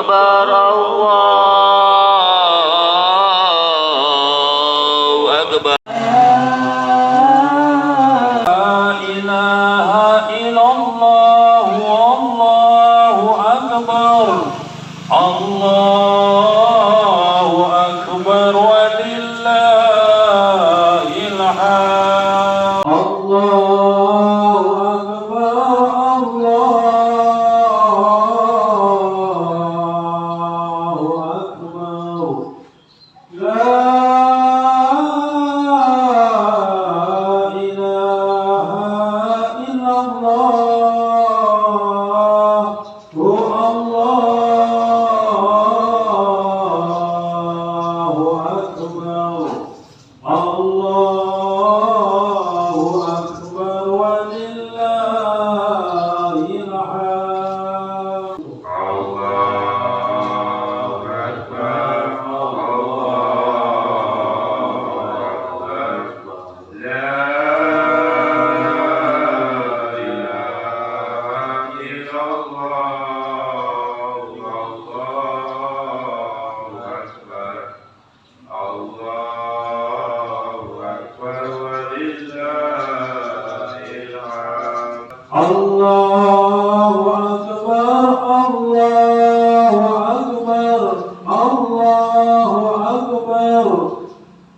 أكبر الله أكبر لا إله إلا الله والله أكبر الله أكبر ولله الحمد الله أكبر لا إله إلا الله الله أكبر الله أكبر ولله الحمد الله أكبر الله أكبر الله أكبر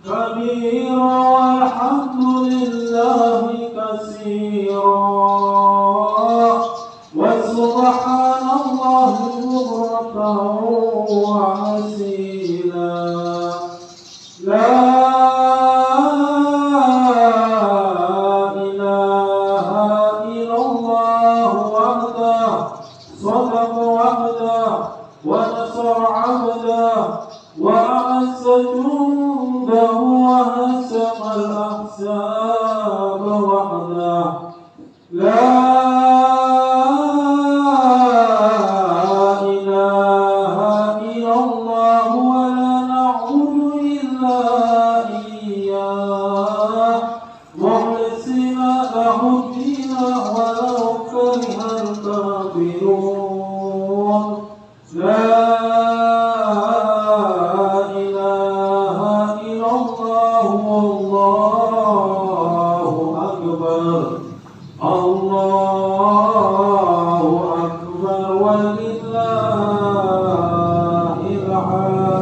كبيرا والحمد لله كثيرا وسبحان الله بكرة وأصيلا لا صدق وحده ونصر عبده وأعز جنده وهزم الأحزاب وحده لا إله إلا الله ولا نعبد إلا إياه مخلصين له الدين ولو كره الكافرون لا إله إلا الله والله أكبر الله أكبر ولله الحمد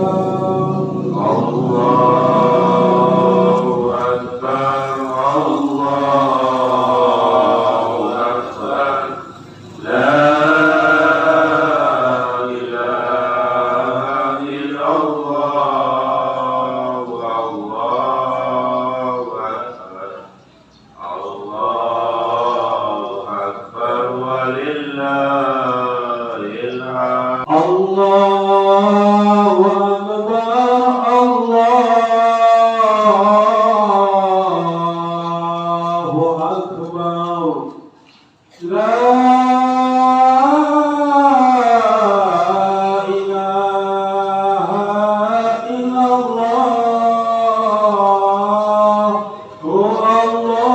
الله أكبر الله أكبر لا إله إلا الله الله أكبر الله أكبر ولله الحمد الله أكبر الله أكبر لا إله إلا الله الله أكبر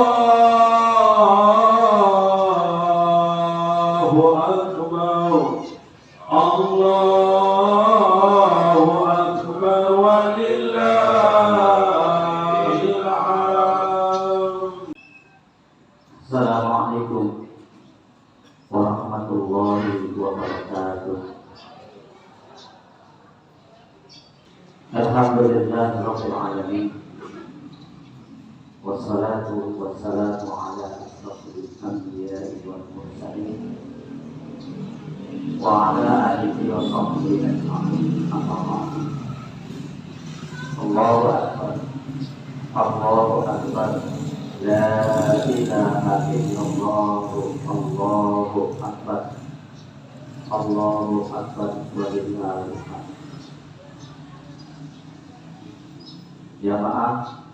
الله أكبر ولله الحمد. Assalamualaikum warahmatullahi wabarakatuh. Alhamdulillahirabbil alamin. Wassalatu wassalamu ala asrofil anbiya'i wal mursalin wa ala alihi wa sahbihi ajma'in. Amma ba'du. Allahu akbar. Allahu akbar. La ilaha illallah. Allahu akbar. Allahu akbar walillahil hamd. Jamaah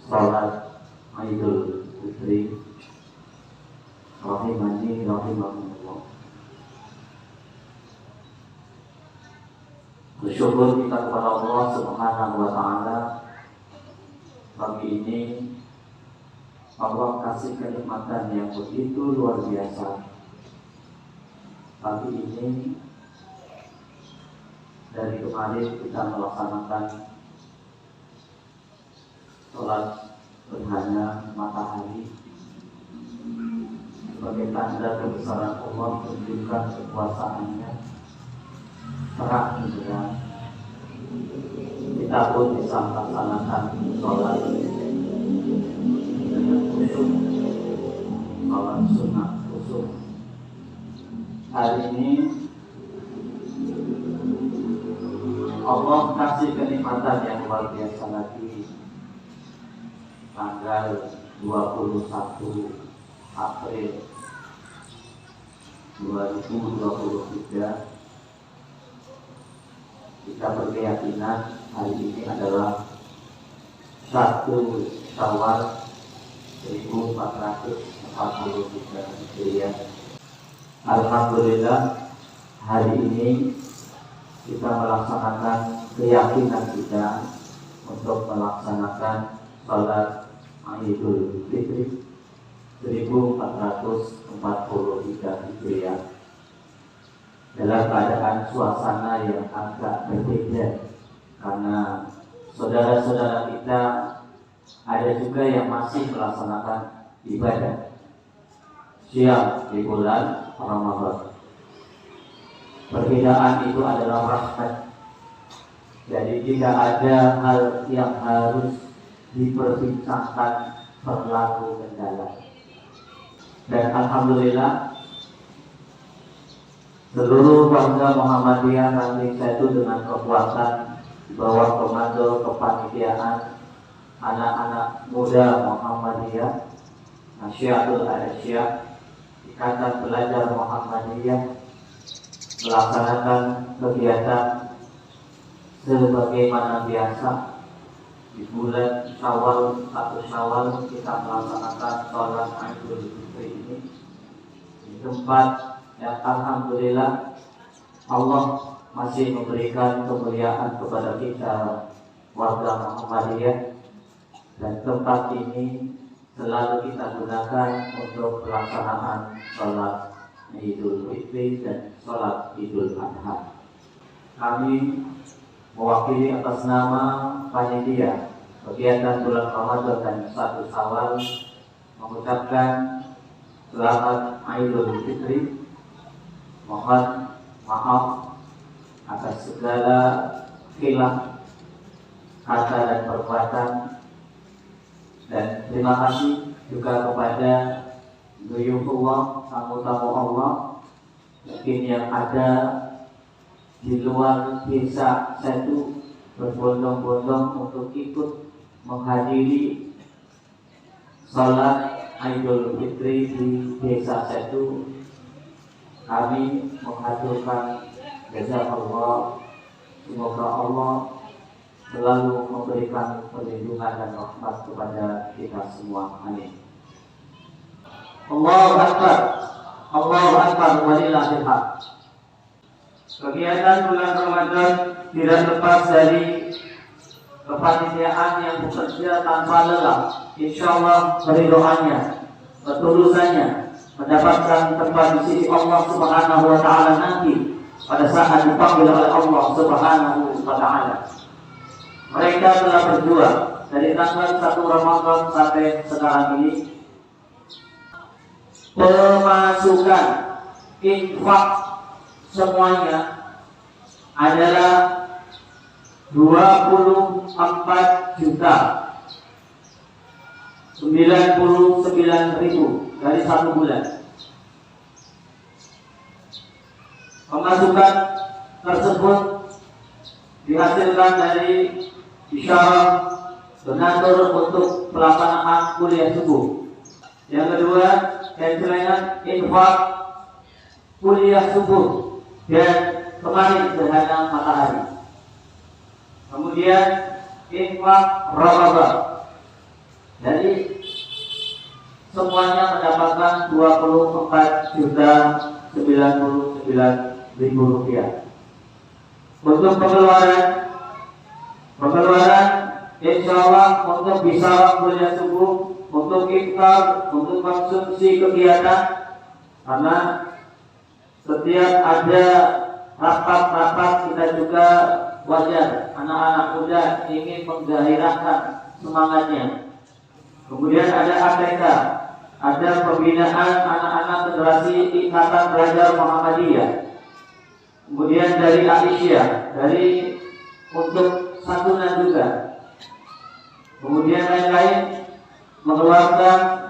salat Idul Fitri rahimani rahimakumullah. Bersyukur kita kepada Allah Subhanahu wa taala. Pagi ini Allah kasih kenikmatan yang begitu luar biasa. Pagi ini dari kemarin kita melaksanakan sholat gerhana matahari sebagai tanda kebesaran Allah, menunjukkan kekuasaannya, terang benderang. Kita pun bisa melaksanakan sholat dengan khusyuk, sholat sunnah khusyuk. Hari ini Allah kasih kenikmatan yang luar biasa lagi. Tanggal 21 April 2023 kita berkeyakinan hari ini adalah 1 Syawal 1443 Hijriah. Alhamdulillah hari ini kita melaksanakan keyakinan kita untuk melaksanakan sholat Idul Fitri 1443 Hijriah dalam keadaan suasana yang agak berbeda, karena saudara-saudara kita ada juga yang masih melaksanakan ibadah siang di bulan Ramadan. Perbedaan itu adalah rahmat. Jadi tidak ada hal yang harus diperbincangkan terlalu mendalam. Dan alhamdulillah seluruh warga Muhammadiyah nanti saya itu dengan kekuatan di bawah komando kepanitiaan anak-anak muda Muhammadiyah, Nasyiatul Arsyad, Ikatan Pelajar Muhammadiyah, melaksanakan kegiatan sebagaimana biasa. Di bulan Syawal, 1 Syawal kita melaksanakan sholat Idul Fitri ini di tempat yang alhamdulillah Allah masih memberikan kemuliaan kepada kita warga Muhammadiyah, dan tempat ini selalu kita gunakan untuk pelaksanaan sholat Idul Fitri dan sholat Idul Adha. Kami mewakili atas nama panitia kegiatan bulan Ramadan dan 1 Syawal mengucapkan selamat Idul Fitri. Mohon maaf atas segala khilaf kata dan perbuatan, dan terima kasih juga kepada Duyufullah, tamu-tamu Allah mungkin yang ada di luar desa Setu berbondong-bondong untuk ikut menghadiri sholat Idul Fitri di desa Setu. Kami mengaturkan jazakallah, semoga Allah selalu memberikan perlindungan dan rahmat kepada kita semua. Amin. Allahu Akbar, Allahu Akbar, walillahil hamd. Kegiatan bulan Ramadan tidak lepas dari kepanitiaan yang bekerja tanpa lelah. Insyaallah keridoannya, ketulusannya mendapatkan tempat di sisi Allah Subhanahu wa taala nanti pada saat dipanggil oleh Allah Subhanahu wa taala. Mereka telah berjuang dari tanggal 1 Ramadan sampai sekarang ini. Pemasukan infak semuanya adalah 24 juta 99.000 dari 1 bulan. Pemasukan tersebut dihasilkan dari isyarat donatur untuk pelaksanaan kuliah subuh. Yang kedua, celengan infak kuliah subuh dan kemarin gerhana matahari. Kemudian infak Ramadan. Jadi semuanya mendapatkan 24.099.000 rupiah. Untuk pengeluaran insya Allah untuk bisa kuliah subuh, untuk iftar, untuk konsumsi kegiatan, karena setiap ada rapat-rapat kita dan juga wajar anak-anak muda ingin menggairahkan semangatnya. Kemudian ada ATK, ada pembinaan anak-anak generasi Ikatan Pelajar Muhammadiyah. Kemudian dari Aisyah, dari untuk santunan juga. Kemudian lain-lain mengeluarkan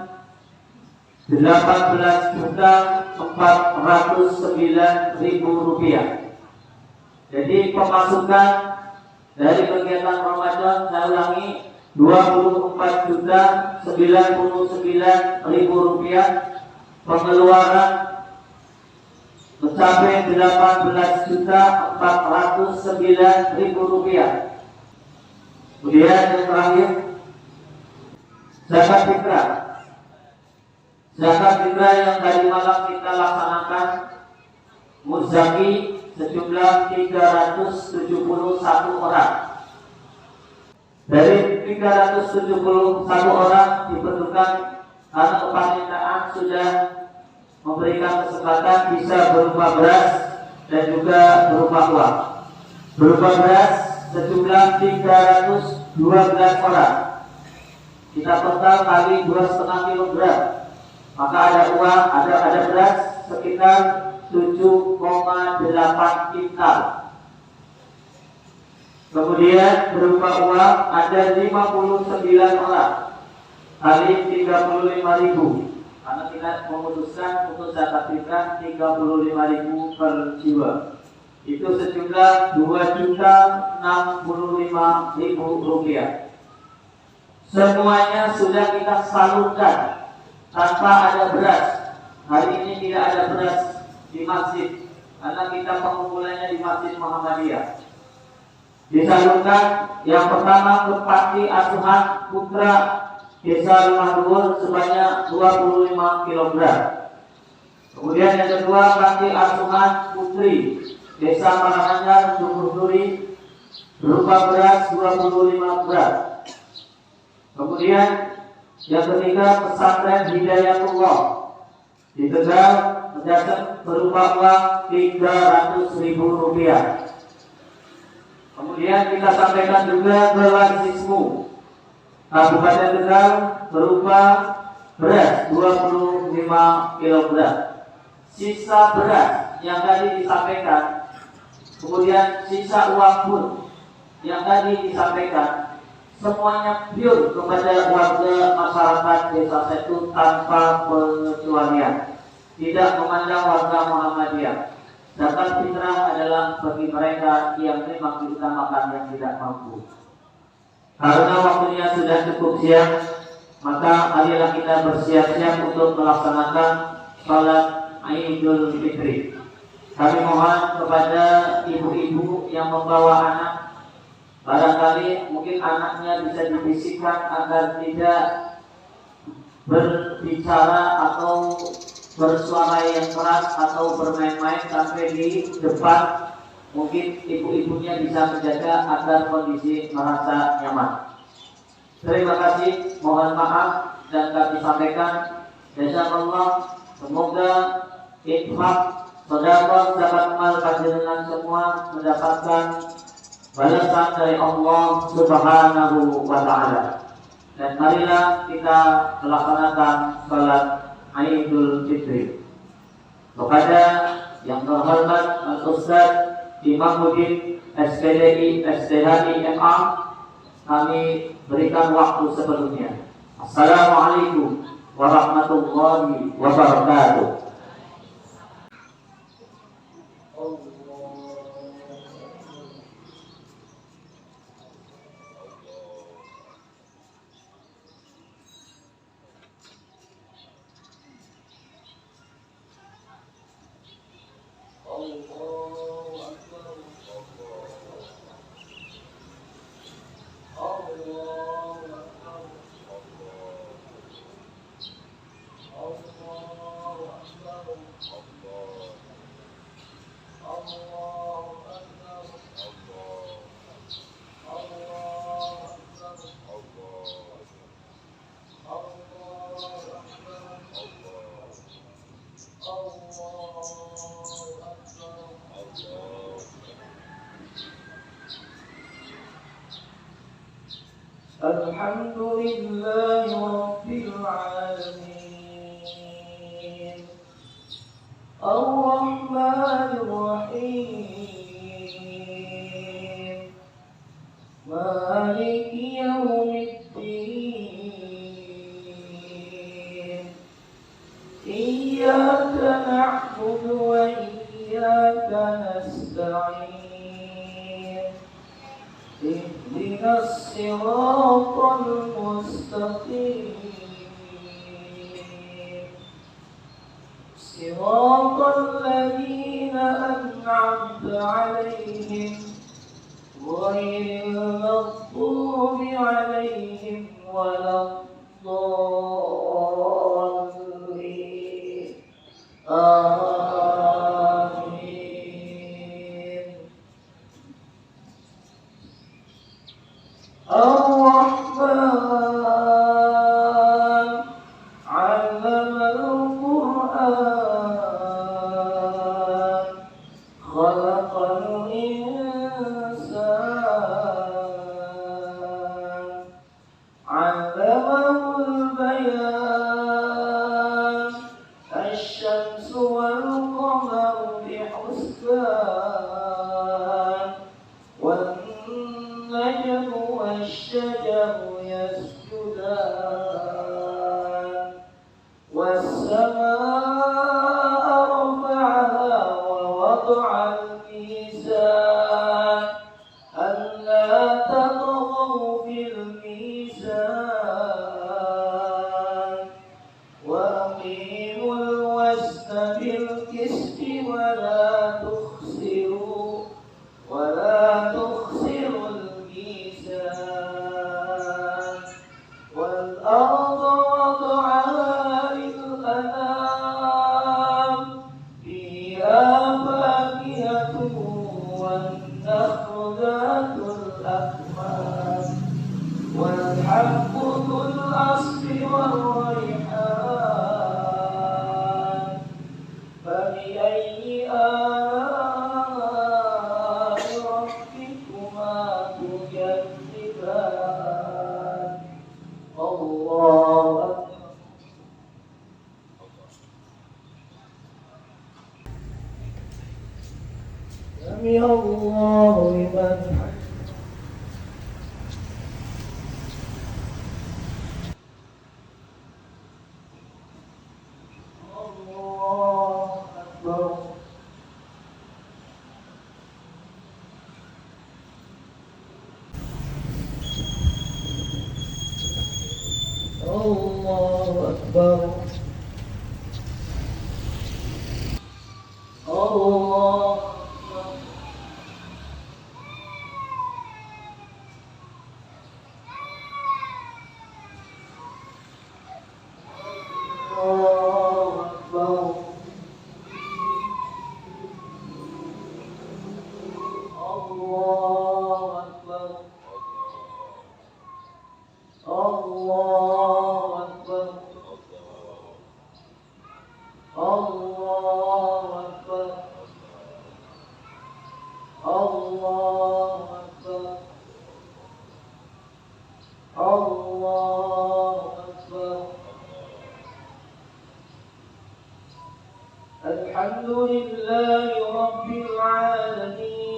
18.409.000 rupiah. Jadi pemasukan dari kegiatan Ramadan, saya ulangi, 24.099.000 rupiah. Pengeluaran mencapai 18.409.000 rupiah. Kemudian yang terakhir, zakat fitrah. Zakat fitrah yang tadi malam kita laksanakan, muzaki sejumlah 371 orang. Dari 371 orang diperlukan karena kepanitaan sudah memberikan kesempatan bisa berupa beras dan juga berupa uang. Berupa beras sejumlah 312 orang. Kita total kali 2,5 kilogram. Maka ada uang, ada beras sekitar 7,8 kintal. Kemudian berupa uang ada 59 orang kali 35.000. Karena kita memutuskan untuk zakat fitrah 35.000 per jiwa. Itu sejumlah 2.065.000 rupiah. Semuanya sudah kita salurkan tanpa ada beras. Hari ini tidak ada beras di masjid karena kita pengumpulannya di Masjid Muhammadiyah. Disalurkan yang pertama ke panti asuhan putra Desa Rumah Dhuwur sebanyak 25 kg. Kemudian yang kedua panti asuhan putri Desa Maranganyar Jumur Duri berupa beras 25 gram. Kemudian yang ketiga pesantren Hidayatullah di Tegal mencatat berupa uang 300.000 rupiah. Kemudian kita sampaikan juga ke Lansismu Kabupaten Tegal berupa beras 25 kg. Sisa beras yang tadi disampaikan, kemudian sisa uang pun yang tadi disampaikan, semuanya pure kepada warga masyarakat Desa Setu tanpa pengecualian, tidak memandang warga Muhammadiyah. Zakat fitrah adalah bagi mereka yang memang diutamakan yang tidak mampu. Karena waktunya sudah cukup siang, maka marilah kita bersiap-siap untuk melaksanakan salat Idul Fitri. Kami mohon kepada ibu-ibu yang membawa anak, barangkali mungkin anaknya bisa dibisikkan agar tidak berbicara atau bersuara yang keras atau bermain-main sampai di depan. Mungkin ibu-ibunya bisa menjaga agar kondisi merasa nyaman. Terima kasih, mohon maaf dan kami sampaikan jazakallah. Semoga infak, sedekah, zakat mal panjenengan semua mendapatkan balasan dari Allah Subhanahu wa taala. Dan marilah kita melaksanakan salat Idul Fitri. Kepada yang terhormat Al-Ustaz Imamuddin SPDI SDHI MA, kami berikan waktu sebelumnya. Assalamualaikum warahmatullahi wabarakatuh. الحمد لله رب العالمين الرحمن الرحيم مالك يوم الدين إياك نعبد وإياك نستعين اهدنا الصراط المستقيم صراط الذين أنعمت عليهم غير المغضوب عليهم ولا الضالين آمين الرحمن علم القرآن خلق الإنسان علمه البيان الشمس والقمر بحسبان والنجم والشجر يسجدان والسماء رفعها ووضع الميزان ألا تطغوا في الميزان وأقيموا الوزن بالقسط ولا تخسروا الميزان والأرض وضعها للأنام فيها فاكهة والنخل ذات الأكمام والحب ذو الأصل والريحان فبأي آلاء ربكما تكذبان الله أكبر سمع الله لمن حمده الله أكبر الله أكبر الله أكبر الله أكبر الله أكبر الله أكبر الله أكبر الله أكبر الله أكبر الحمد لله رب العالمين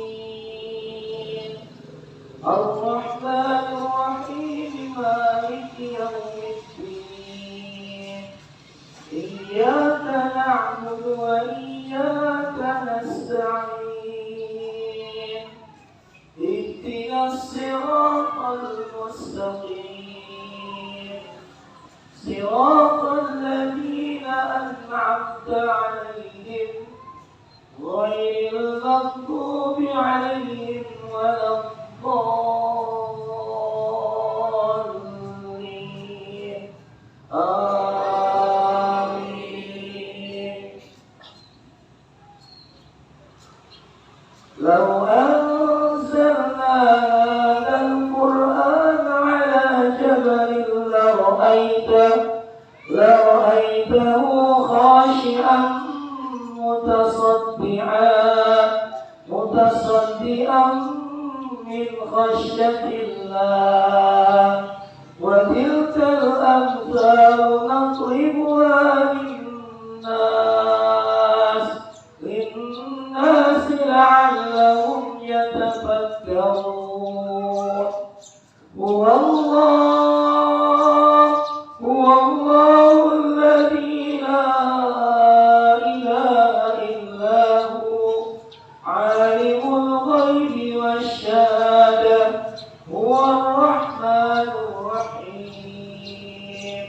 الرحمن الرحيم مالك يوم الدين إياك نعبد وإياك نستعين اهدنا الصراط المستقيم صراط الذين أنعمت عليهم غير المغضوب عليهم ولا الضالين آمين لو أنزلنا هذا القرآن على جبل لرأيته خاشعا متصدعا من خشية الله للناس لعلهم يتفكرون هو الله الذي لا إله إلا هو عالم الغيب والشهادة هو الرحمن الرحيم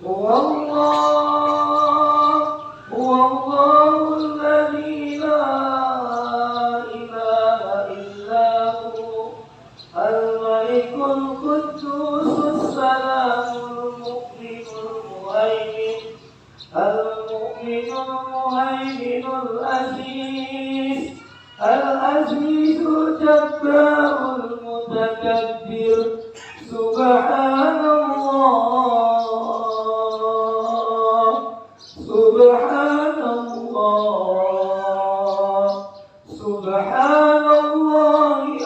هو الله الذي لا إله إلا هو الملك القدوس السلام المؤمن المهيمن العزيز الجبار المتكبر سبحان الله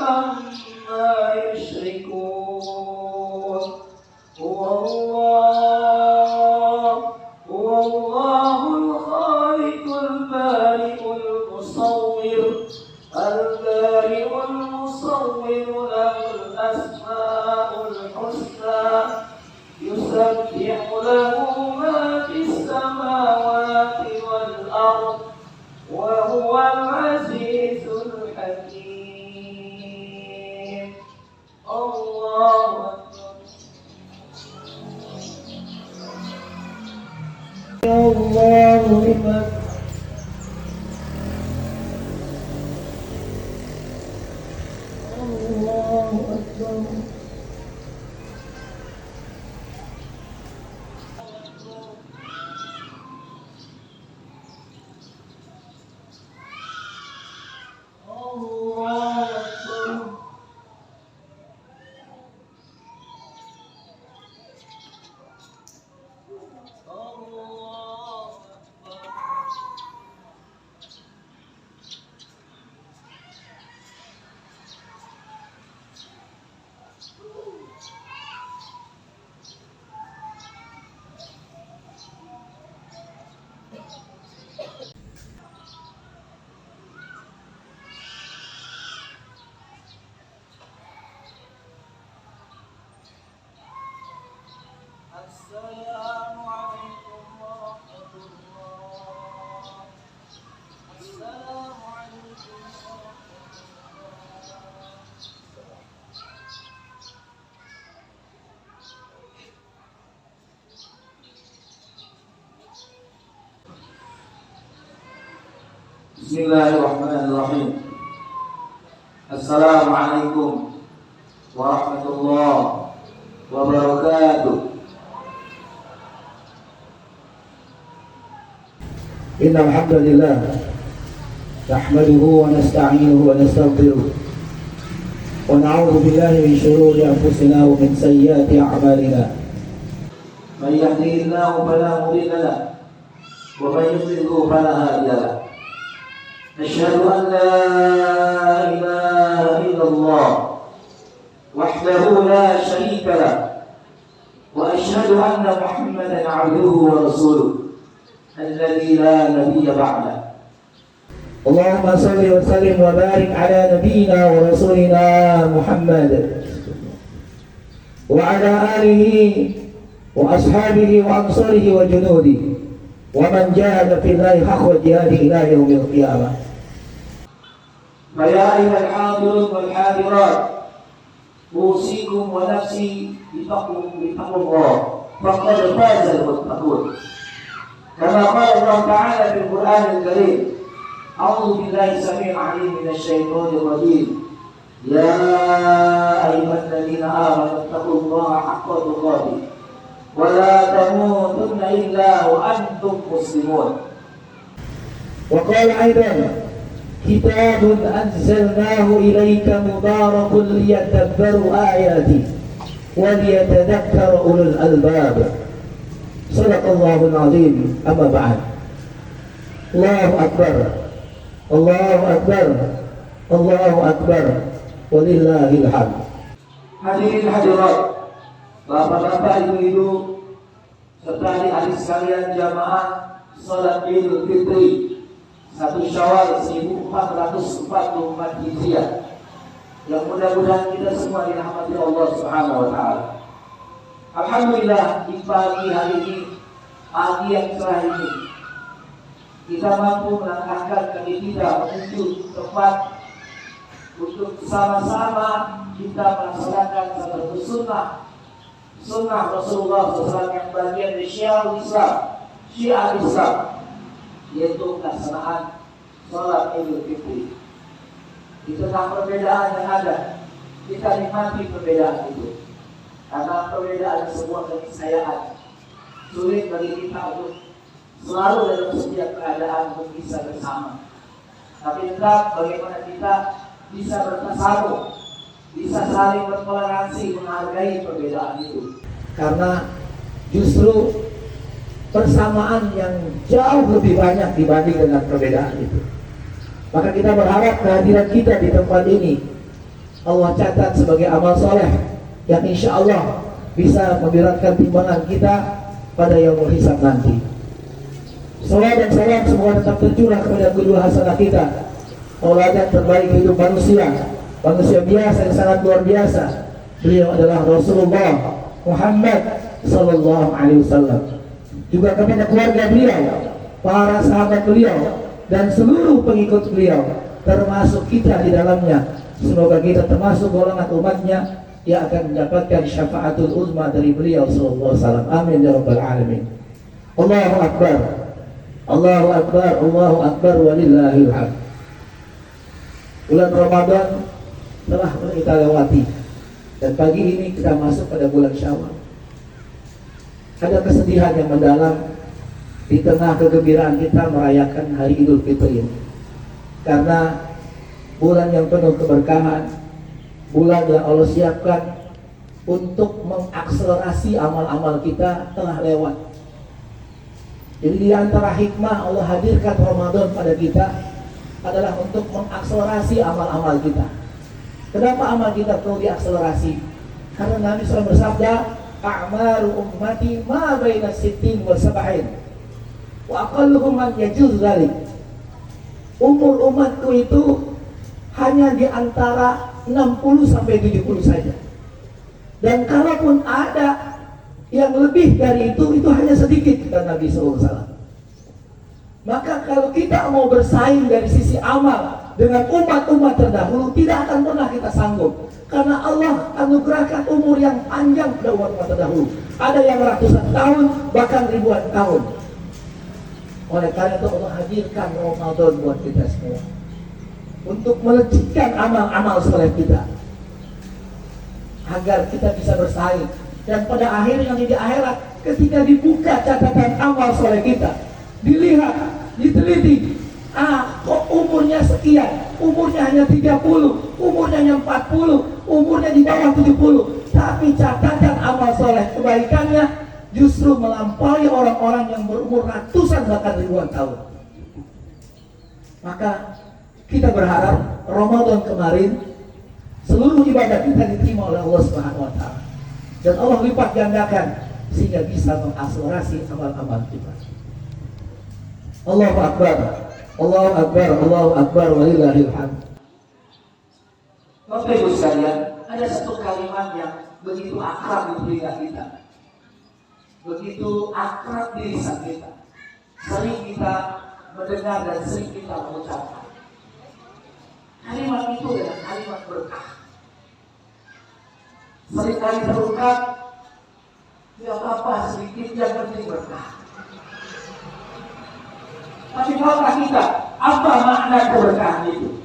عما يشركون هو الله الخالق البارئ المصور له الأسماء الحسنى يسبح له ما في السماوات والأرض وهو العزيز الحكيم الله أكبر الله لمن الله أكبر الله أكبر السلام عليكم ورحمة الله السلام عليكم ورحمة الله Bismillahirrahmanirrahim. Assalamualaikum warahmatullahi wabarakatuh. إن الحمد لله نحمده ونستعينه ونستغفره ونعوذ بالله من شرور أنفسنا ومن سيئات أعمالنا من يهده الله فلا مضل له ومن يضلل فلا هادي له. أشهد أن لا إله إلا الله وحده لا شريك له وأشهد أن محمدا عبده ورسوله الذي لا نبي بعده. اللهم صل وسلم وبارك على نبينا ورسولنا محمد وعلى آله وأصحابه وأنصاره وجنوده ومن جاهد في الله حق جهاده إلى يوم القيامة. فيا أيها الحاضرون والحاضرات أوصيكم ونفسي بتقوى الله فقد فاز المتقون. كما قال الله تعالى في القرآن الكريم: أعوذ بالله السميع العليم من الشيطان الرجيم. يا أيها الذين آمنوا اتقوا الله حق تقاته ولا تموتن إلا وأنتم مسلمون. وقال أيضا: كتاب أنزلناه إليك مبارك ليدبروا آياته وليتذكر أولو الألباب. صدق الله العظيم. أما بعد. الله أكبر الله أكبر الله أكبر ولله الحمد. Hadirin hadirat, bapak-bapak, ibu-ibu, serta adik-adik sekalian jamaah salat Idul Fitri 1 Syawal 1444 Hijriah. Yang mudah-mudahan kita semua dirahmati Allah Subhanahu wa taala. Alhamdulillah, di pagi hari ini, pagi yang cerah ini, kita mampu melangkahkan kaki kita menuju tempat untuk sama-sama kita melaksanakan satu sunnah Rasulullah SAW yang bagian dari syiar Islam, yaitu pelaksanaan sholat Idul Fitri. Di tengah perbedaan yang ada, kita nikmati perbedaan itu, karena perbedaan sebuah keniscayaan. Sulit bagi kita untuk selalu dalam setiap keadaan untuk bisa bersama, tapi tetap bagaimana kita bisa bersama, bisa saling bertoleransi, menghargai perbedaan itu. Karena justru persamaan yang jauh lebih banyak dibanding dengan perbedaan itu. Maka kita berharap kehadiran kita di tempat ini Allah catat sebagai amal soleh yang insya Allah bisa memberatkan timbangan kita pada yaumul hisab nanti. Salawat dan salam semoga tetap tercurah kepada kedua hasanah kita, tauladan terbaik hidup manusia biasa yang sangat luar biasa. Beliau adalah Rasulullah Muhammad sallallahu alaihi wasallam. Juga kepada keluarga beliau, para sahabat beliau, dan seluruh pengikut beliau, termasuk kita di dalamnya. Semoga kita termasuk golongan umatnya yang akan mendapatkan syafaatul uzma dari beliau sallallahu alaihi wasallam. Amin ya rabbal alamin. Allahu akbar, Allahu akbar, Allahu akbar, walillahil hamd. Bulan Ramadan telah kita lewati, dan pagi ini kita masuk pada bulan Syawal. Ada kesedihan yang mendalam di tengah kegembiraan kita merayakan hari Idul Fitri ini, karena bulan yang penuh keberkahan, bulan yang Allah siapkan untuk mengakselerasi amal-amal kita telah lewat. Jadi di antara hikmah Allah hadirkan Ramadan pada kita adalah untuk mengakselerasi amal-amal kita. Kenapa amal kita perlu diakselerasi? Karena Nabi SAW bersabda, a'maru ummati ma baina sittin wa sab'in wa aqalluhum man yajuz dzalik. Umur umatku itu hanya di antara 60 sampai 70 saja. Dan kalaupun ada yang lebih dari itu hanya sedikit, kata Nabi SAW. Maka kalau kita mau bersaing dari sisi amal dengan umat-umat terdahulu, tidak akan pernah kita sanggup. Karena Allah anugerahkan umur yang panjang pada umat-umat terdahulu. Ada yang ratusan tahun, bahkan ribuan tahun. Oleh karena itu Allah hadirkan Ramadan buat kita semua, untuk melejitkan amal-amal soleh kita, agar kita bisa bersaing. Dan pada akhirnya di akhirat, ketika dibuka catatan amal soleh kita, dilihat, diteliti, kok umurnya sekian, umurnya hanya 30, umurnya hanya 40, umurnya di bawah 70, tapi catatan amal soleh kebaikannya justru melampaui orang-orang yang berumur ratusan bahkan ribuan tahun. Maka kita berharap Ramadan kemarin seluruh ibadah kita diterima oleh Allah Subhanahu wa taala, dan Allah lipat gandakan sehingga bisa mengakselerasi amal-amal kita. Allahu akbar, Allahu akbar, Allahu akbar, walillahil hamd. Bapak Ibu sekalian, ada satu kalimat yang begitu akrab di telinga kita, begitu akrab di lisan kita, sering kita mendengar dan sering kita mengucapkan. Kalimat itu adalah kalimat berkah. Seringkali terungkap, tidak apa-apa sedikit, yang penting berkah. Tapi tahukah kita apa makna keberkahan itu?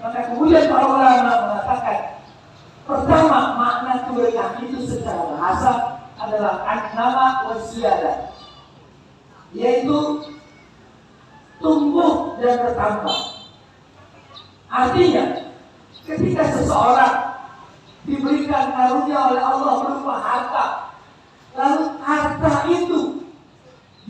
Maka kemudian para ulama mengatakan, pertama, makna keberkahan itu secara bahasa adalah an-nama wa ziyadah, yaitu tumbuh dan bertambah. Artinya, ketika seseorang diberikan karunia oleh Allah berupa harta, lalu harta itu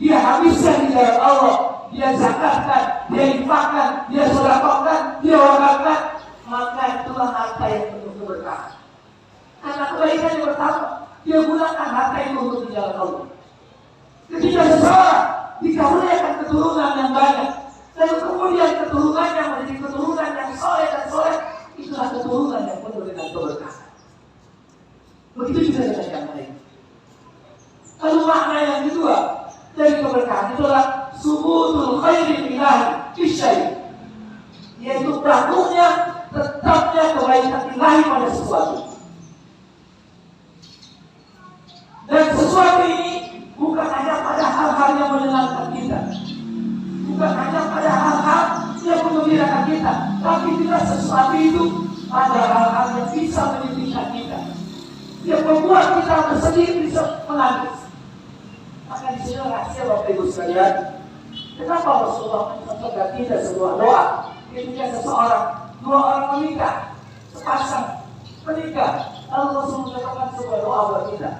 dia habiskan di jalan Allah, dia zakatkan, dia infakkan, dia sedekahkan, dia wakafkan, maka itulah harta yang penuh keberkahan. Karena kebaikan yang pertama, dia gunakan harta itu untuk di jalan Allah. Ketika seseorang dikaruniakan keturunan yang banyak, Dan kemudian keturunannya menjadi keturunan yang soleh dan soleh. Itulah keturunan yang penuh dengan keberkahan. Begitu juga dengan yang lain. Lalu makna yang kedua dari keberkahan itulah subutul khairi ilahi fisyai, yaitu berlakunya tetapnya kebaikan ilahi pada sesuatu. Dan sesuatu ini bukan hanya pada hal-hal yang menyenangkan kita, bukan hanya pada hal-hal yang menggembirakan kita, tapi juga sesuatu itu pada hal-hal yang bisa menyedihkan kita, yang membuat kita bersedih, bisa menangis. Maka di sini rahasia Bapak Ibu sekalian, kenapa Rasulullah mencontohkan kita sebuah doa ketika dua orang menikah, sepasang menikah, lalu Rasul mencontohkan sebuah doa buat kita.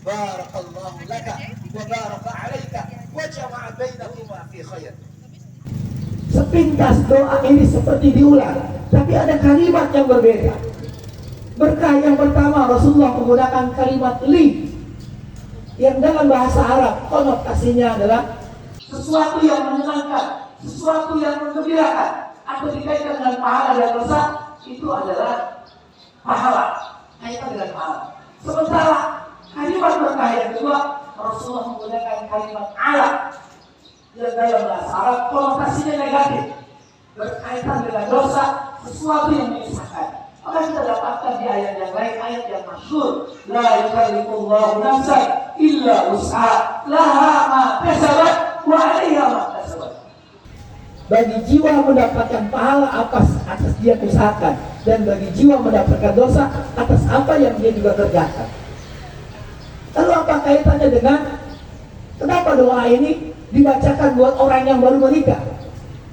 Barakallahu laka wa baraka alaika wa jama'a bainakuma fi khair. Sepintas doa ini seperti diulang, tapi ada kalimat yang berbeda. Berkah yang pertama Rasulullah menggunakan kalimat li, yang dalam bahasa Arab konotasinya adalah sesuatu yang menyenangkan, sesuatu yang menggembirakan, atau dikaitkan dengan pahala dan dosa, itu adalah pahala, kaitan dengan pahala. Sementara kalimat berkah yang kedua Rasulullah menggunakan kalimat ala, yang dalam bahasa Arab konotasinya negatif, berkaitan dengan dosa, sesuatu yang menyusahkan. Maka kita dapatkan di ayat yang lain, ayat yang masyhur, la yukallifullahu nafsan illa wus'aha laha ma kasabat wa 'alaiha ma kasabat. Bagi jiwa mendapatkan pahala atas dia usahakan, dan bagi jiwa mendapatkan dosa atas apa yang dia juga kerjakan. Lalu apa kaitannya dengan kenapa doa ini dibacakan buat orang yang baru menikah?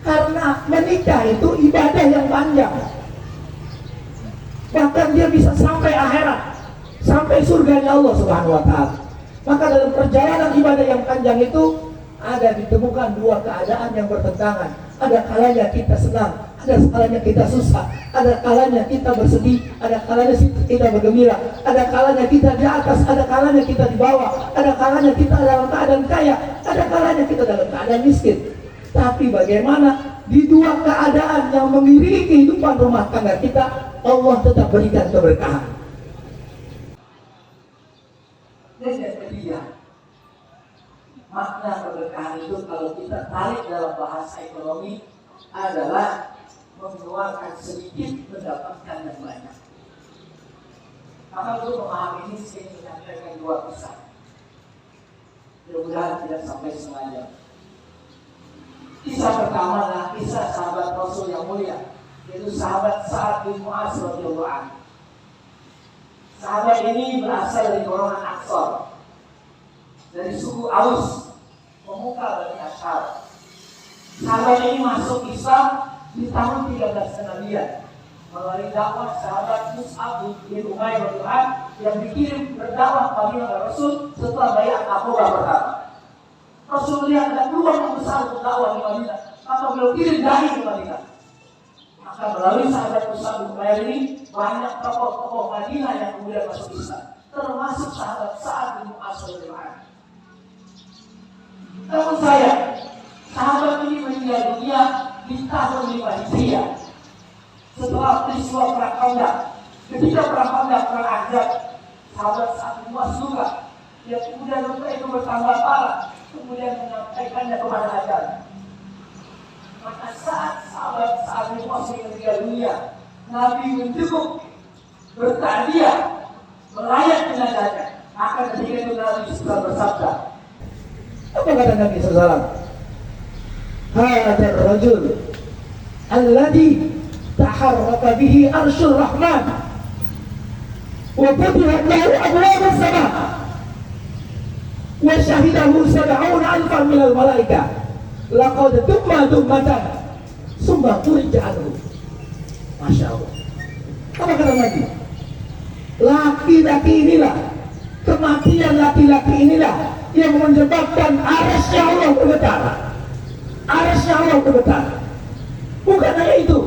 Karena menikah itu ibadah yang panjang. Bahkan dia bisa sampai akhirat, sampai surganya Allah Subhanahu wa ta'ala. Maka dalam perjalanan ibadah yang panjang itu ada ditemukan dua keadaan yang bertentangan. Ada kalanya kita senang, ada kalanya kita susah, ada kalanya kita bersedih, ada kalanya kita bergembira, ada kalanya kita di atas, ada kalanya kita di bawah, ada kalanya kita dalam keadaan kaya, ada kalanya kita dalam keadaan miskin. Tapi bagaimana di dua keadaan yang mengiringi kehidupan rumah tangga kita, Allah tetap berikan keberkahan. Dan yang ketiga, makna keberkahan itu kalau kita tarik dalam bahasa ekonomi adalah mengeluarkan sedikit mendapatkan yang banyak. Maka untuk memahami ini saya menyampaikan dua kisah. Mudah-mudahan tidak sampai setengah jam. Kisah pertama adalah kisah sahabat Rasul yang mulia, yaitu sahabat Sa'ad bin Mu'adz radhiyallahu anhu. Sahabat ini berasal dari golongan Ansor, dari suku Aus, pemuka Bani Asy'ar. Sahabat ini masuk Islam di tahun 13 kenabian melalui dakwah sahabat Mus'ab bin Umair radhiyallahu anhu yang dikirim berdakwah kepada Rasul setelah bayat Aqabah pertama. Rasul melihat ada peluang yang besar untuk dakwah di Madinah, maka beliau kirim dai ke Madinah. Maka melalui sahabat Mus'ab bin Umair ini banyak tokoh-tokoh Madinah yang kemudian masuk Islam, termasuk sahabat Sa'ad bin Mu'adz radhiyallahu anhu. Namun saya, sahabat ini meninggal dunia di tahun 5 Hijriah setelah peristiwa perang Khandaq. Ketika perang Khandaq, perang Ahzab, sahabat Sa'ad bin Mu'adz juga yang kemudian luka itu bertambah parah, kemudian menyampaikannya kepada ajal. Maka saat sahabat Sa'ad bin Mu'adz meninggal dunia, Nabi menjenguk, bertahdiah, melayat jenazahnya. Maka ketika itu Nabi sudah bersabda, apa kata Nabi SAW? Hadar rajul alladhi taharraka bihi arsyur rahman wa futihat lahu abwab as-sama wa syahidahu 70,000 minal malaika laqad tumma tummatan summa turija anhu. Masya Allah. Apa kata Nabi? Laki-laki inilah, kematian laki-laki inilah yang menyebabkan arasy Allah bergetar. Arasy Allah bergetar. Bukan hanya itu,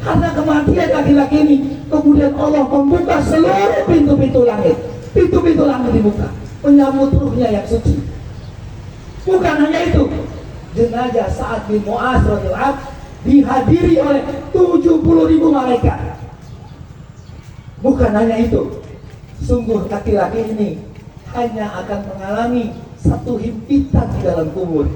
karena kematian laki-laki ini kemudian Allah membuka seluruh pintu-pintu langit. Pintu-pintu langit dibuka menyambut ruhnya yang suci. Bukan hanya itu, jenazah Sa'ad bin Mu'az radhiyallahu anhu dihadiri oleh 70.000 malaikat. Bukan hanya itu, sungguh laki-laki ini hanya akan mengalami satu himpitan di dalam kubur.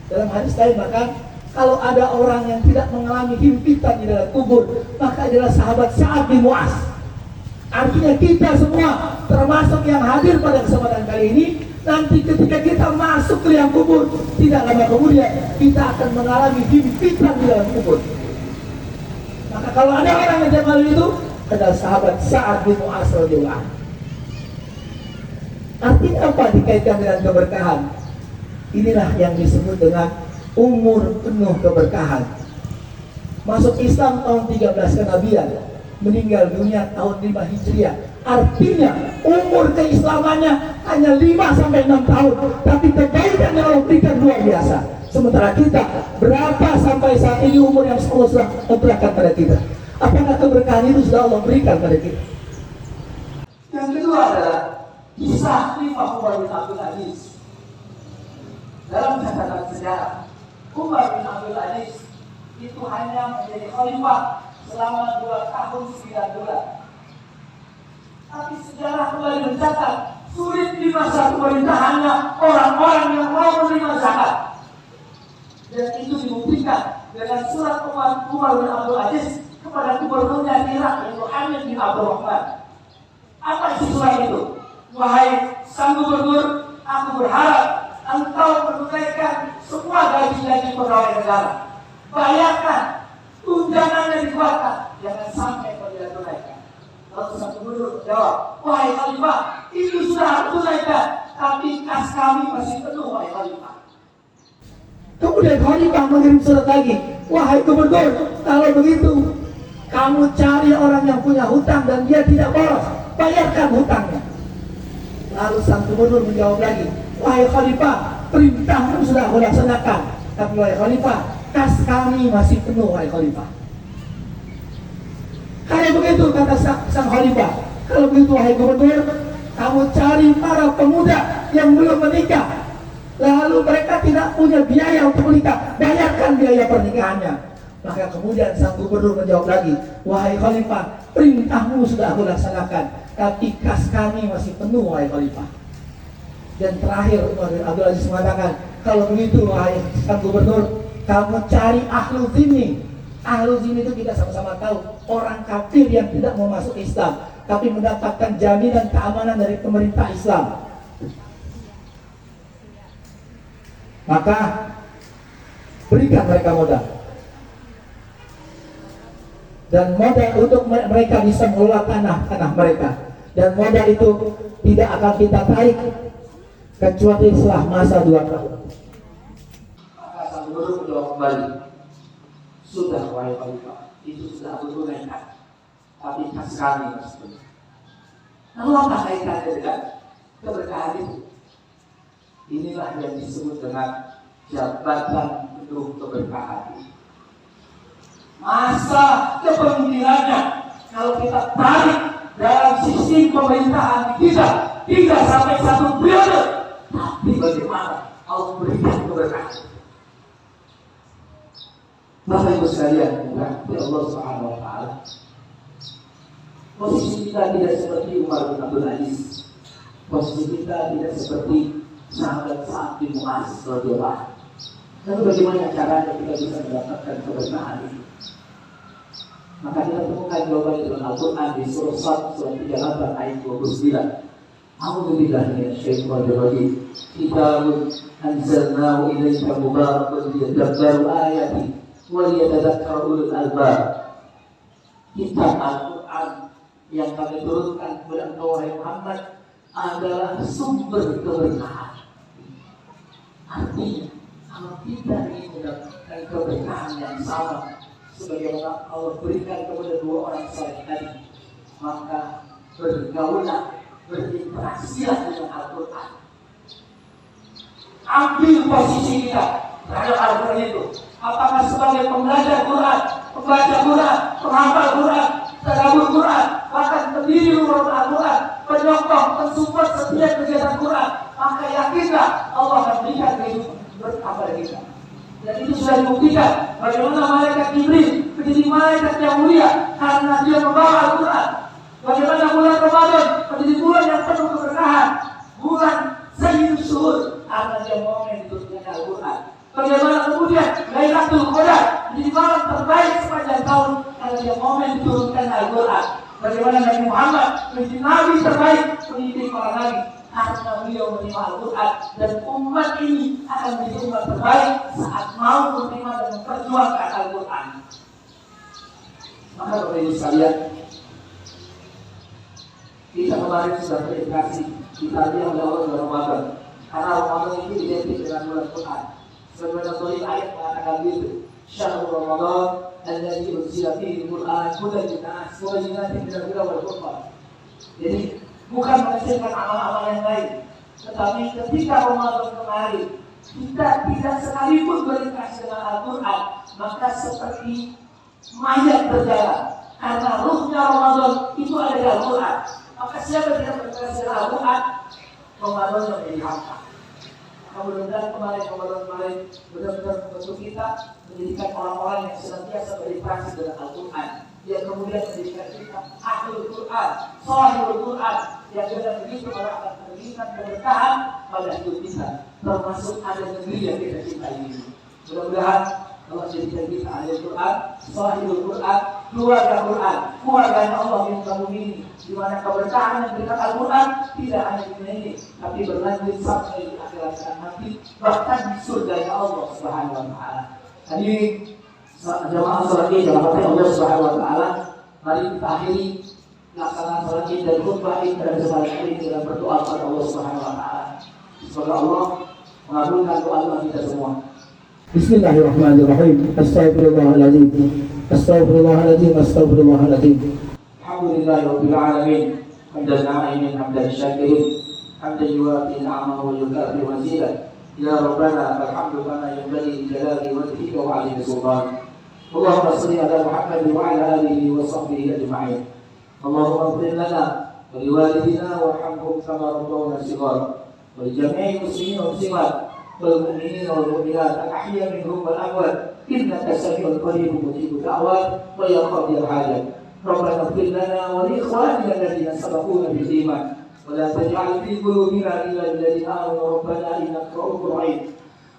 Dalam hadis lain bahkan, kalau ada orang yang tidak mengalami himpitan di dalam kubur, maka adalah sahabat Sa'ad bin Mu'az. Artinya kita semua, termasuk yang hadir pada kesempatan kali ini, nanti ketika kita masuk ke liang kubur, tidak lama kemudian kita akan mengalami himpitan di dalam kubur. Maka kalau ada orang yang mengalami itu, adalah sahabat Sa'ad bin Mu'az radhiyallahu anhu. Artinya apa dikaitkan dengan keberkahan? Inilah yang disebut dengan umur penuh keberkahan. Masuk Islam tahun 13 kenabian, meninggal dunia tahun 5 Hijriah. Artinya umur keislamannya hanya 5-6 tahun, tapi kebaikan yang Allah berikan luar biasa. Sementara kita, berapa sampai saat ini umur yang Allah sudah berikan pada kita? Apakah keberkahan itu sudah Allah berikan pada kita? Yang kedua adalah kisah Khalifah Umar bin Abdul Aziz. Dalam catatan sejarah, Umar bin Abdul Aziz itu hanya menjadi khalifah selama 2 tahun 9 bulan. Tapi sejarah kembali mencatat, sulit di masa pemerintahannya orang-orang yang mau menerima zakat. Dan itu dibuktikan dengan surat Umar bin Abdul Aziz kepada gubernurnya di Irak, yaitu Hamid bin Abdul Rahman. Apa isi surat itu? Wahai sang gubernur, aku berharap engkau menunaikan semua gaji-gaji pegawai negara. Bayarkan, tunjangannya dikeluarkan, jangan sampai kau tidak tunaikan. Lalu sang gubernur jawab, wahai khalifah, itu sudah aku tunaikan, tapi kas kami masih penuh, wahai khalifah. Kemudian khalifah mengirim surat lagi, wahai gubernur, kalau begitu kamu cari orang yang punya hutang dan dia tidak bolos, bayarkan hutangnya. Lalu sang gubernur menjawab lagi, wahai khalifah, perintahmu sudah aku laksanakan, tapi wahai khalifah, kas kami masih penuh, wahai khalifah. Karena begitu kata sang khalifah, kalau begitu wahai gubernur, kamu cari para pemuda yang belum menikah, lalu mereka tidak punya biaya untuk menikah, bayarkan biaya pernikahannya. Maka kemudian sang gubernur menjawab lagi, wahai khalifah, perintahmu sudah aku laksanakan, tapi kas kami masih penuh, wahai khalifah. Dan terakhir Umar bin Abdul Aziz mengatakan, kalau begitu wahai sang gubernur, kamu cari ahlu zimmi. Ahlu zimmi itu kita sama-sama tahu, orang kafir yang tidak mau masuk Islam, tapi mendapatkan jaminan keamanan dari pemerintah Islam. Maka berikan mereka modal. Dan modal untuk mereka bisa mengelola tanah mereka. Dan modal itu tidak akan kita tarik kecuali setelah masa 2 tahun. Maka sang gubernur menjawab kembali, sudah wahai khalifah, itu sudah aku tunaikan, tapi kas kami masih penuh. Lalu apa kaitannya dengan keberkahan itu? Inilah yang disebut dengan jabatan penuh keberkahan. Masa kepemimpinan kalau kita tarik dalam sistem pemerintahan kita 3-1 periode, tapi bagaimana Allah berikan keberkahan? Bapak Ibu sekalian, berarti Allah Subhanahu wa taala. Posisi kita tidak seperti Umar bin Abdul Aziz. Posisi kita tidak seperti sahabat Sa'ad bin Mu'az radhiyallahu anhu. Lalu bagaimana caranya kita bisa mendapatkan keberkahan itu? Maka kita temukan jawabannya dalam Al-Quran di surah Sad, surah 38 ayat 29. A'udzubillahi minasyaitonir rajim. Kitabun anzalnahu ilaika mubarakun liyadabbaru ayati wa liyatadzakkara ulul albab. Kitab Al-Quran yang kami turunkan kepada engkau wahai Muhammad adalah sumber keberkahan. Artinya, kalau kita ingin mendapatkan keberkahan yang sama sebagaimana Allah berikan kepada 2 orang saleh tadi, maka bergaulah, berinteraksilah dengan Al-Quran. Ambil posisi kita terhadap Al-Quran itu. Apakah sebagai pembelajar Quran, pembaca Quran, penghafal Quran, tadabbur Quran, bahkan pendiri rumah Al-Quran, penyokong, mensupport setiap kegiatan Quran, maka yakinlah Allah akan berikan kehidupan berkah pada kita. malaikat yang mulia karena dia membawa Al-Quran. Bagaimana bulan Ramadan menjadi bulan yang penuh keberkahan, bulan Sayyidus Syuhur karena dia momen diturunkan Al-Quran. Bagaimana kemudian Lailatul Qadar menjadi malam terbaik sepanjang tahun karena dia momen diturunkan Al-Quran. Bagaimana Nabi Muhammad menjadi nabi terbaik pendidik para nabi karena beliau menerima Al-Quran, dan umat ini akan menjadi umat terbaik saat mau menerima dan memperjuangkan Al-Quran. Maka Bapak Ibu sekalian, kita kemarin sudah terindikasi ditanya oleh Allah dalam Ramadan, karena Ramadan ini identik dengan bulan Quran. Sebagaimana Tuhan ayat mengatakan gitu, Syahrul Ramadan alladzi unzila fihi al-Qur'an hudan lin-nas wa bayyinatin minal huda wal furqan. Jadi bukan menghasilkan amal-amal yang lain, tetapi ketika Ramadan kemarin kita tidak sekalipun berinteraksi dengan Al-Quran, maka seperti mayat berjalan. Karena ruhnya Ramadan itu ada di Al-Quran. Maka siapa yang tidak berinteraksi dengan Al-Quran, Ramadan yang menjadi hampa. Maka mudah-mudahan kemarin benar-benar membantu kita menjadikan orang-orang yang senantiasa berinteraksi dengan Al-Quran, yang kemudian menjadikan kita ahlul Quran, sahibul Quran, yang dengan begitu Allah akan memberikan keberkahan pada hidup kita, termasuk ada negeri yang kita cintai ini. Mudah-mudahan Allah jadikan kita ahlul Quran, sahibul Quran, keluarga Quran, keluarga Allah yang kamu ini, di mana keberkahan yang diberikan Al-Quran tidak hanya di dunia ini, tapi berlanjut sampai di akhirat nanti, bahkan di surga Allah Subhanahu Wa Taala. Jadi jamaah sholat Id dalam hati Allah Subhanahu Wa Taala, mari kita akhiri laksanaan sholat Id dan khutbah Id pada kesempatan ini dengan berdoa kepada Allah Subhanahu Wa Taala. Semoga Allah mengabulkan doa kita semua. Bismillahirrahmanirrahim. Astaghfirullahaladzim. Astaghfirullahaladzim. Astaghfirullahaladzim. Alhamdulillahirabbil alamin. Hamdan na'imin hamdan syakirin. Hamdan yuwafi ni'amahu wa yukafi mazidah. Ya Rabbana alhamdu lana yanbaghi jalali wajhika wa 'azimi sultanik. Allahumma shalli ala Muhammad wa ala alihi wa sahbihi ajma'in. Allahumma ighfir lana wa liwalidina warhamhum kama rabbawna shighara. Wa li jami'il muslimin wal muslimat wal mu'minin wal mu'minat al-ahya minhum wal amwat. Innaka sami'un qaribun mujibud da'wat wa ya qadiyal hajat. Rabbana ighfir lana wa li ikhwanina alladhina sabaquna bil iman. ولا تجعل في قلوبنا إلا الذين آمنوا ربنا إنك رؤوف رحيم.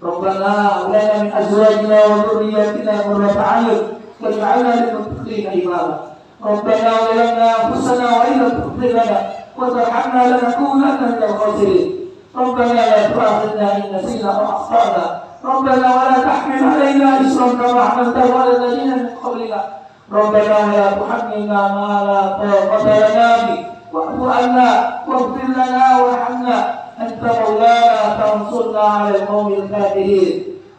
ربنا هب لنا من أزواجنا وذرياتنا قرة أعين واجعلنا للمتقين إماما. ربنا ظلمنا أنفسنا وإن لم تغفر لنا وترحمنا لنكونن من الخاسرين. ربنا لا تؤاخذنا إن نسينا أو أخطأنا. ربنا ولا تحمل علينا إصرا كما حملته على الذين من قبلنا. ربنا ولا تحملنا ما لا طاقة لنا به واعف عنا واغفر لنا وارحمنا أنت مولانا فانصرنا على القوم الكافرين.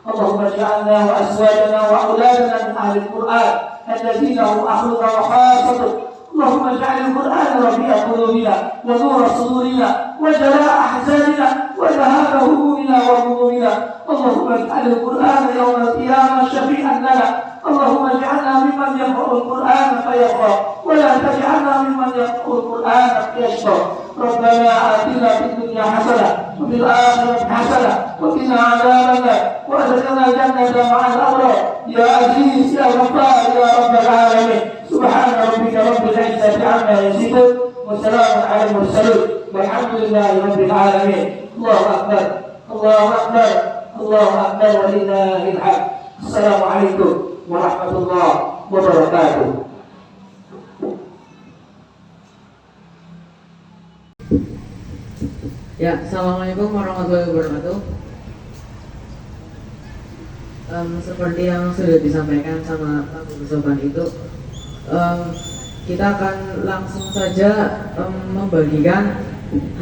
اللهم اجعلنا وأزواجنا وأولادنا من أهل القرآن الذين هم أهلك وخاصتك. اللهم اجعل القرآن ربيع قلوبنا ونور صدورنا وجلاء أحزاننا وذهاب همومنا وغمومنا. اللهم اجعل القرآن يوم القيامة شفيعا لنا. اللهم اجعلنا ممن يقرأ القرآن فيقرأ ولا تجعلنا ممن يقرأ القرآن فيشقى. ربنا آتنا في الدنيا حسنة وفي الآخرة حسنة وقنا عذاب النار وأدخلنا جنة مع الأبرار. يا عزيز يا غفار يا رب العالمين. سبحان ربك رب العزة عما يصفون وسلام على المرسلين والحمد لله رب العالمين. الله أكبر الله أكبر الله أكبر ولله الحمد. السلام عليكم warahmatullahi wabarakatuh. Ya, assalamualaikum warahmatullahi wabarakatuh. Seperti yang sudah disampaikan sama Pak Soban itu, kita akan langsung saja membagikan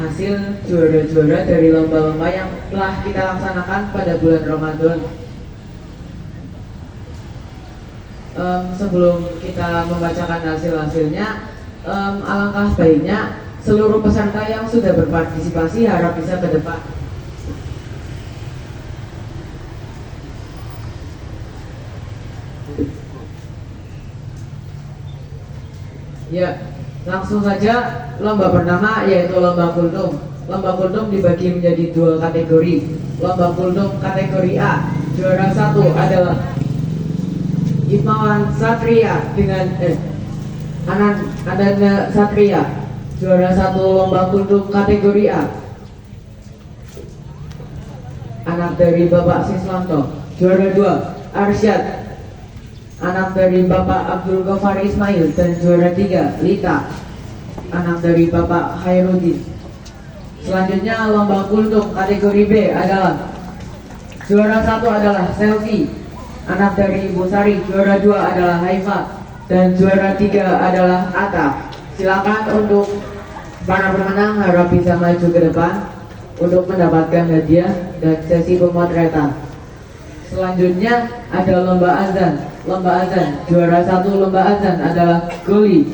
hasil juara-juara dari lomba-lomba yang telah kita laksanakan pada bulan Ramadan. Sebelum kita membacakan hasil-hasilnya, alangkah baiknya seluruh peserta yang sudah berpartisipasi harap bisa ke depan. Ya, langsung saja lomba pertama yaitu lomba kultum. Lomba kultum dibagi menjadi dua kategori. Lomba kultum kategori A, juara 1 adalah Hitmawan Satria dengan Ananda Satria juara 1 lomba kunduk kategori A. Anak dari Bapak Siswanto. Juara 2 Arsyad, anak dari Bapak Abdul Ghaffar Ismail. Dan juara 3 Lita, anak dari Bapak Khairuddin. Selanjutnya lomba kultum kategori B adalah juara 1 adalah Selfie, anak dari Ibu Sari. Juara 2 adalah Haifa dan juara 3 adalah Ata. Silakan untuk para pemenang harap bisa maju ke depan untuk mendapatkan hadiah dan sesi pemotretan. Selanjutnya ada lomba azan. Lomba azan, juara 1 lomba azan adalah Goli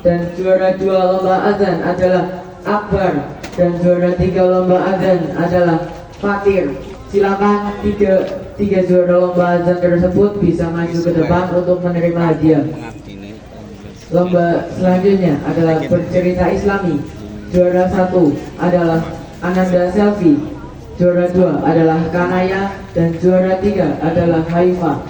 dan juara 2 lomba azan adalah Akbar dan juara 3 lomba azan adalah Fatir. Silakan tiga juara lomba azan tersebut bisa maju ke depan untuk menerima hadiah. Lomba selanjutnya adalah bercerita Islami. Juara 1 adalah Ananda Selfie, juara 2 adalah Kanaya dan juara 3 adalah Haifa.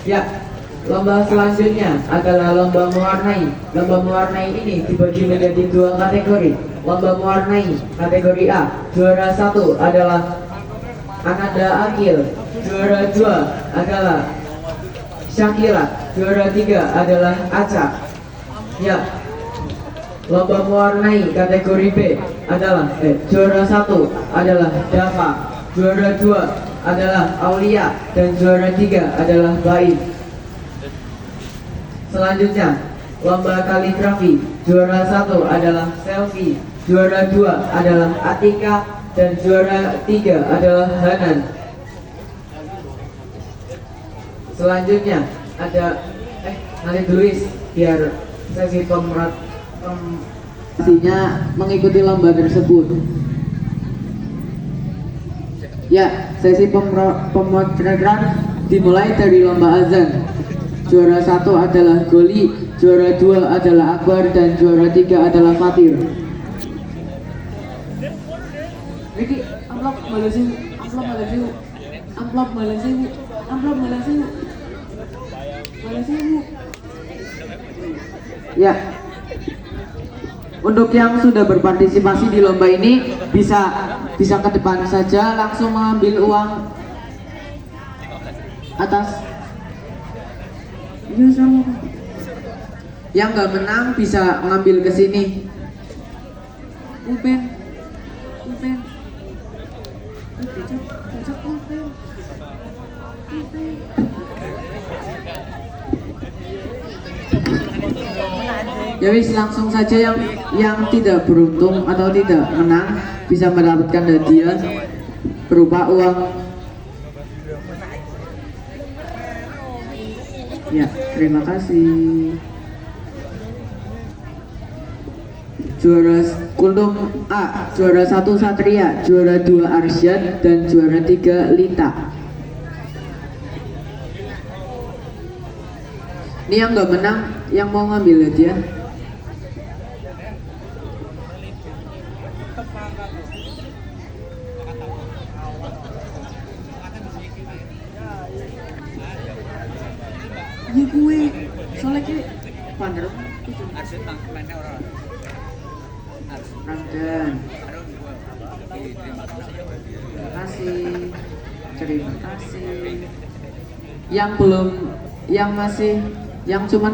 Ya, lomba selanjutnya adalah lomba mewarnai. Lomba mewarnai ini dibagi menjadi 2 kategori. Lomba mewarnai kategori A, juara 1 adalah Ananda Akil, juara 2 adalah Syakira, juara 3 adalah Aca. Ya, lomba mewarnai kategori B adalah juara 1 adalah Dava, juara 2 adalah Aulia dan juara 3 adalah Baik. Selanjutnya lomba kaligrafi, juara 1 adalah Selfie, juara 2 adalah Atika dan juara 3 adalah Hanan. Selanjutnya ada nanti tulis biar sesi pastinya mengikuti lomba tersebut. Ya, sesi pemotretan dimulai dari lomba azan. Juara 1 adalah Goli, juara 2 adalah Akbar dan juara 3 adalah Fatir. Riki, amplop balesin. Ya, untuk yang sudah berpartisipasi di lomba ini bisa ke depan saja, langsung mengambil uang atas. Yang nggak menang bisa ngambil ke sini. Upen. Ya wis, langsung saja yang tidak beruntung atau tidak menang bisa mendapatkan hadiah berupa uang. Ya, terima kasih. Juara kultum A, juara 1 Satria, juara 2 Arsyad dan juara 3 Lita. Ini yang nggak menang, yang mau ngambil hadiah. Ya gue, soalnya ke pandero. Ramdan. Terima kasih. Terima kasih. Yang cuman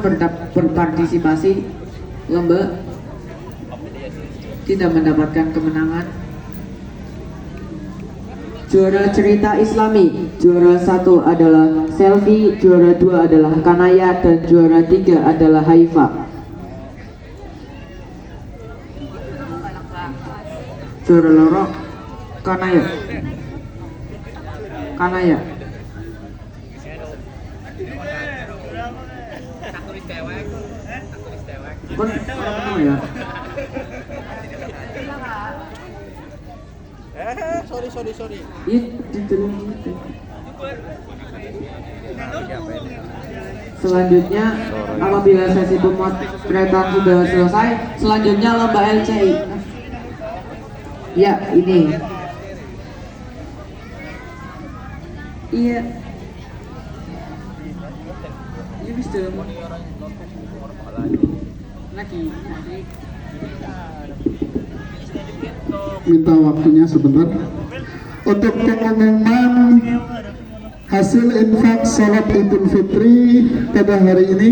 berpartisipasi lomba tidak mendapatkan kemenangan. Juara cerita Islami, juara 1 adalah Selfie, juara 2 adalah Kanaya dan juara 3 adalah Haifa. Juara loro Kanaya. Kon orang ya. Sorry. Selanjutnya, apabila sesi pemotretan sudah selesai, selanjutnya lomba LCI. Ya, ini Iya. Ini wis dalam lagi. Minta waktunya sebentar. Untuk pengumuman hasil infak salat Idul Fitri pada hari ini.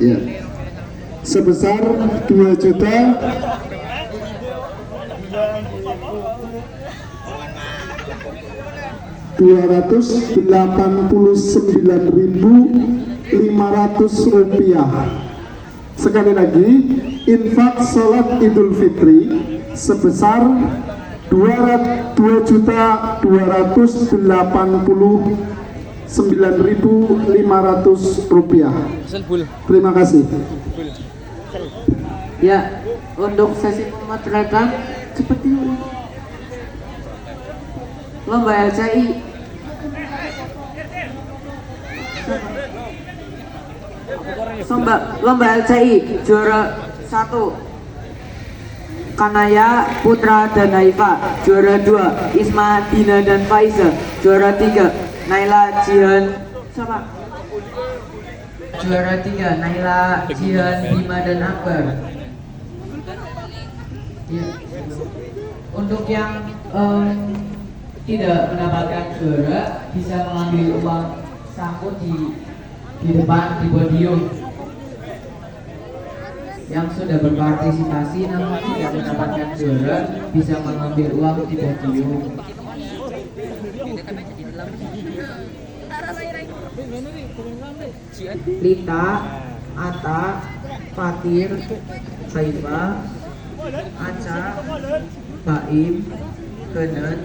Ya. Sebesar 2.289.500 rupiah. Sekali lagi, infak salat Idul Fitri sebesar 2.289.500 rupiah. Terima kasih. Ya, untuk sesi pemotretan seperti ini. Lomba LCI. Lomba LCI juara 1 Kanaya Putra dan Haifa, juara 2 Isma Dina dan Faiza, juara 3 Naila Jihan sama juara 3 Naila Jihan Bima dan Akbar. Ya. Untuk yang tidak mendapatkan juara bisa mengambil uang saku di depan di podium. Yang sudah berpartisipasi namun tidak mendapatkan juara bisa mengambil uang di podium. Lita, Ata, Fatir, Haifa, Aca, Baim, Kenan,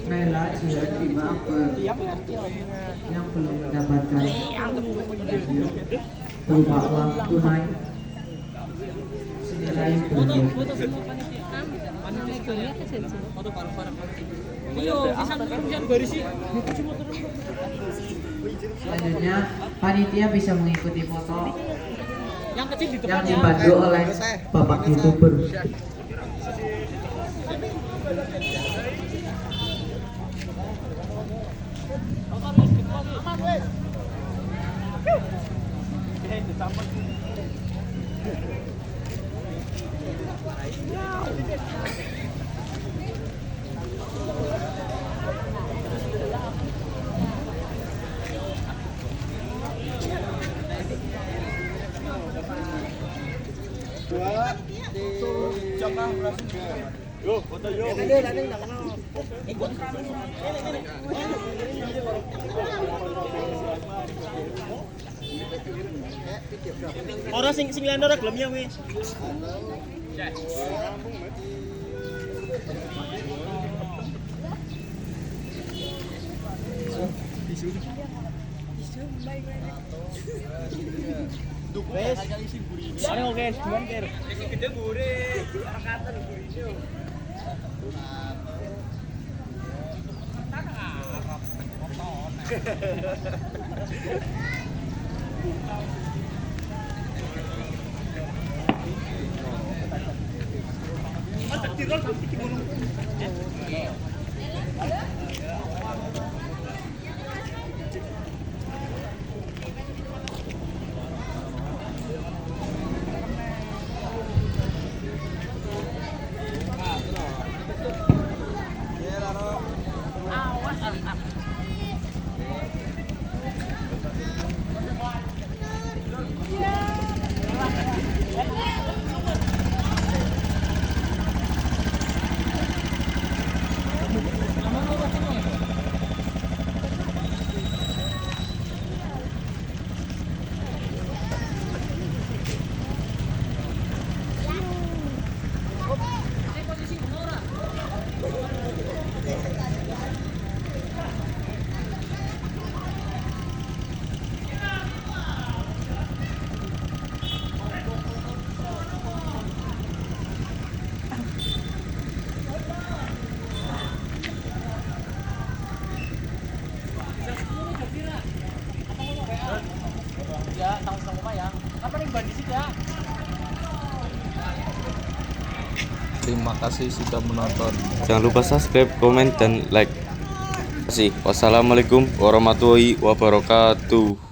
Naila, Jihan, Bima, Akbar yang belum mendapatkan berupa uang tunai senilai berapa. Selanjutnya panitia bisa mengikuti foto yang dibantu oleh Bapak YouTuber. Ora sing lendo ora gelem ya kuwi. Wes. Soale oke, duan kir. Sing gede mburi. Ora katen burine. Terima kasih sudah menonton. Jangan lupa subscribe, komen, dan like. Terima kasih. Wassalamualaikum warahmatullahi wabarakatuh.